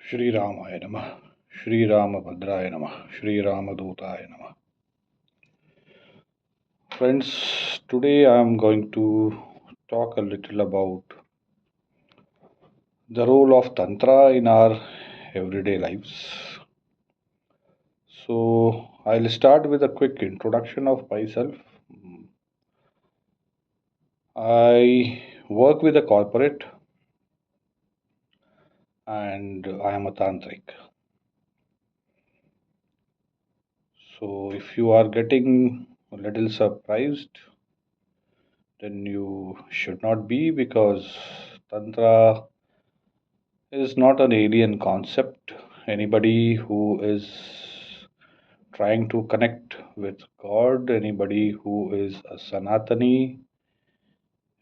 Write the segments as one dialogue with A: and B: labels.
A: Shri Ramaya Namah, Shri Ramabhadraya Namah, Shri Ramadutaya Namah. Friends, today I am going to talk a little about the role of Tantra in our everyday lives. So, I'll start with a quick introduction of myself. I work with a corporate and I am a Tantrik. So, if you are getting a little surprised, then you should not be, because Tantra is not an alien concept. Anybody who is trying to connect with God, anybody who is a Sanatani,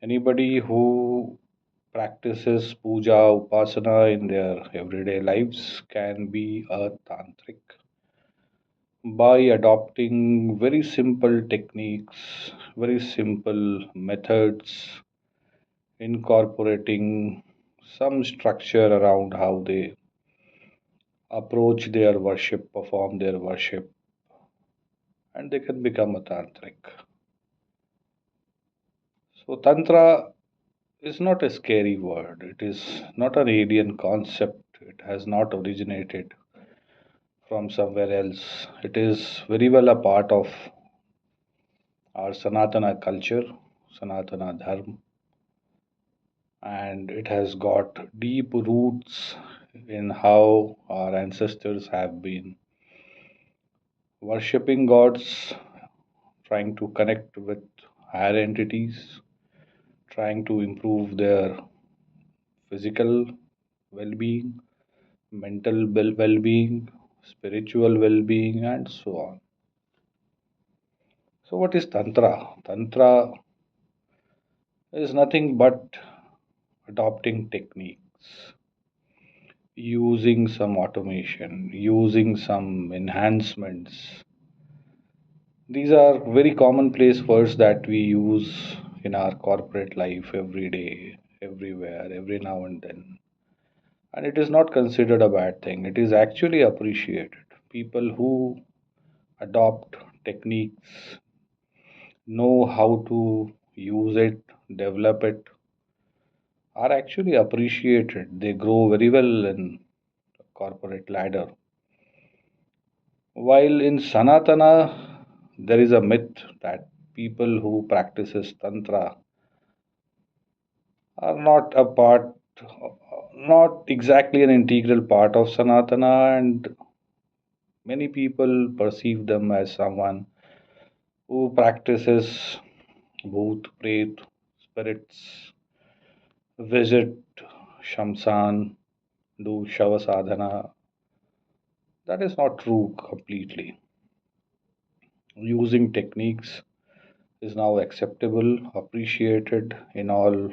A: anybody who practices puja, upasana in their everyday lives can be a tantric by adopting very simple techniques, very simple methods, incorporating some structure around how they approach their worship, perform their worship, and they can become a tantric. So, Tantra is not a scary word, it is not an alien concept, it has not originated from somewhere else. It is very well a part of our Sanatana culture, Sanatana Dharma, and it has got deep roots in how our ancestors have been worshipping gods, trying to connect with higher entities, trying to improve their physical well being, mental well being, spiritual well being, and so on. So, what is Tantra? Tantra is nothing but adopting techniques, using some automation, using some enhancements. These are very commonplace words that we use in our corporate life every day, everywhere, every now and then. And it is not considered a bad thing, it is actually appreciated. People who adopt techniques, know how to use it, develop it, are actually appreciated. They grow very well in the corporate ladder. While in Sanatana, there is a myth that people who practices Tantra are not a part, not exactly an integral part of Sanatana, and many people perceive them as someone who practices bhoot, pret, spirits, visit Shamsan, do Shava sadhana. That is not true completely. Using techniques is now acceptable, appreciated in all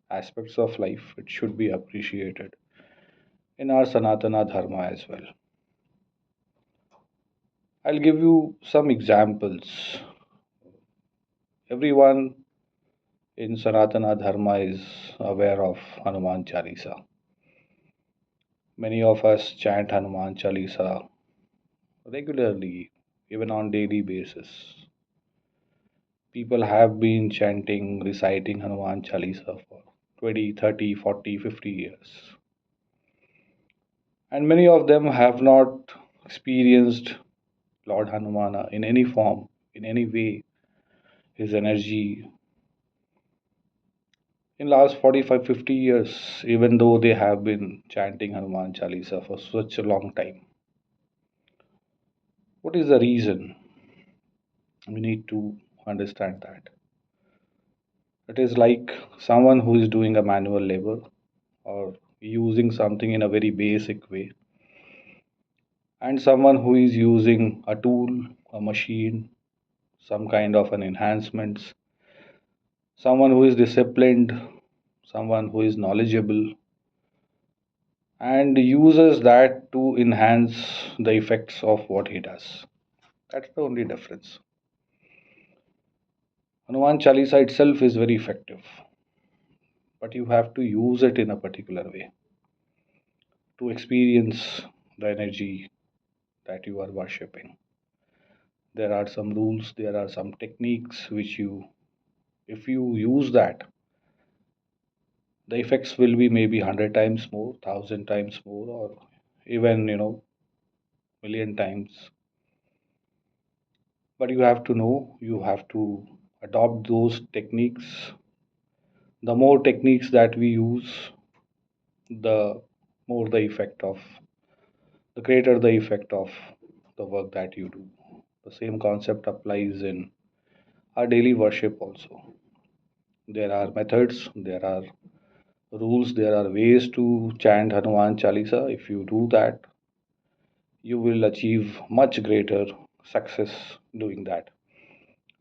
A: aspects of life. It should be appreciated in our Sanatana Dharma as well. I'll give you some examples. Everyone in Sanatana Dharma is aware of Hanuman Chalisa. Many of us chant Hanuman Chalisa regularly, even on daily basis. People have been chanting, reciting Hanuman Chalisa for 20, 30, 40, 50 years. And many of them have not experienced Lord Hanumana in any form, in any way, his energy in last 45, 50 years, even though they have been chanting Hanuman Chalisa for such a long time. What is the reason? We need to understand that. It is like someone who is doing a manual labor or using something in a very basic way, and someone who is using a tool, a machine, some kind of an enhancements, someone who is disciplined, someone who is knowledgeable, and uses that to enhance the effects of what he does. That's the only difference. Hanuman Chalisa itself is very effective, but you have to use it in a particular way. to experience the energy that you are worshipping. There are some rules, there are some techniques which if you use that, the effects will be maybe 100 times more, 1,000 times more, or even, million times. But you have to know, you have to adopt those techniques. The more techniques that we use, the more the greater the effect of the work that you do. The same concept applies in our daily worship also. There are methods, there are rules, there are ways to chant Hanuman Chalisa. If you do that, you will achieve much greater success doing that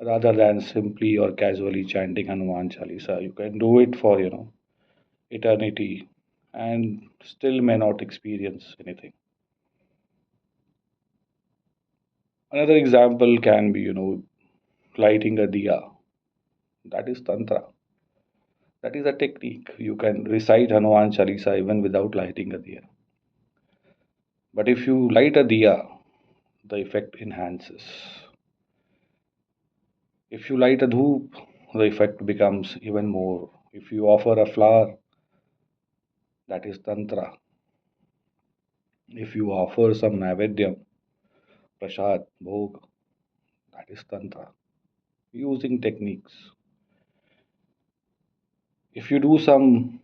A: rather than simply or casually chanting Hanuman Chalisa. You can do it for, eternity and still may not experience anything. Another example can be, lighting a diya. That is Tantra. That is a technique. You can recite Hanuman Chalisa even without lighting a diya. But if you light a diya, the effect enhances. If you light a dhoop, the effect becomes even more. If you offer a flower, that is Tantra. If you offer some Naivedyam, Prasad, Bhog, that is Tantra. Using techniques. If you do some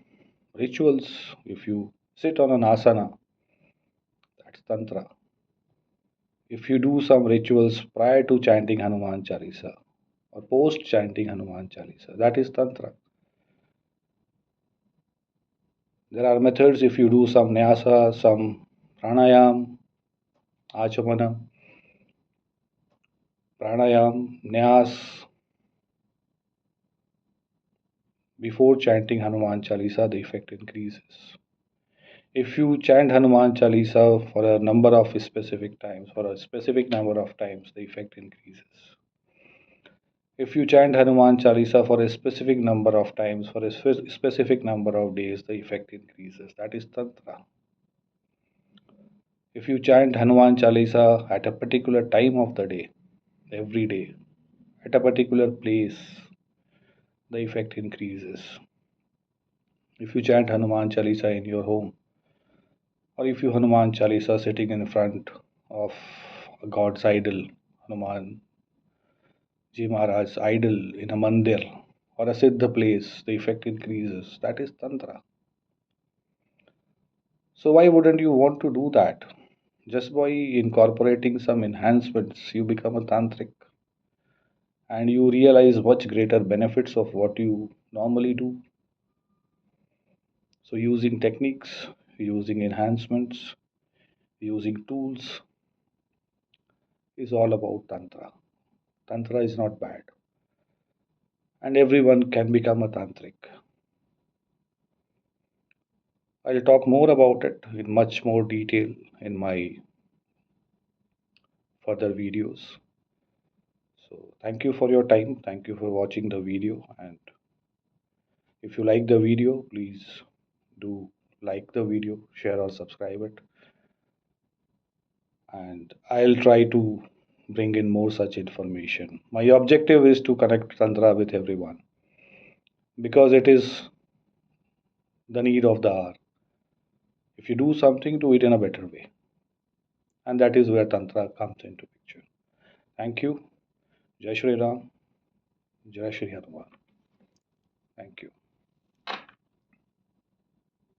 A: rituals, if you sit on an asana, that's Tantra. If you do some rituals prior to chanting Hanuman Chalisa or post chanting Hanuman Chalisa, that is Tantra. There are methods if you do some nyasa, some pranayam, achamana, pranayam, nyas before chanting Hanuman Chalisa, the effect increases. If you chant Hanuman Chalisa for a number of specific times, for a specific number of times, the effect increases. If you chant Hanuman Chalisa for a specific number of times, for a specific number of days, the effect increases. That is Tantra. If you chant Hanuman Chalisa at a particular time of the day, every day, at a particular place, the effect increases. If you chant Hanuman Chalisa in your home, or if you Hanuman Chalisa sitting in front of a God's idol, Hanuman Ji Maharaj's idol in a mandir or a siddha place, the effect increases. That is Tantra. So why wouldn't you want to do that? Just by incorporating some enhancements, you become a tantric and you realize much greater benefits of what you normally do. So using techniques, using enhancements, using tools is all about Tantra. Tantra is not bad. And everyone can become a tantric. I'll talk more about it in much more detail in my further videos. So thank you for your time. Thank you for watching the video. And if you like the video, please do like the video, share or subscribe it. And I'll try to bring in more such information. My objective is to connect Tantra with everyone because it is the need of the hour. If you do something, do it in a better way. And that is where Tantra comes into picture. Thank you. Jai Shri Ram. Jai Shri Hanuman. Thank you.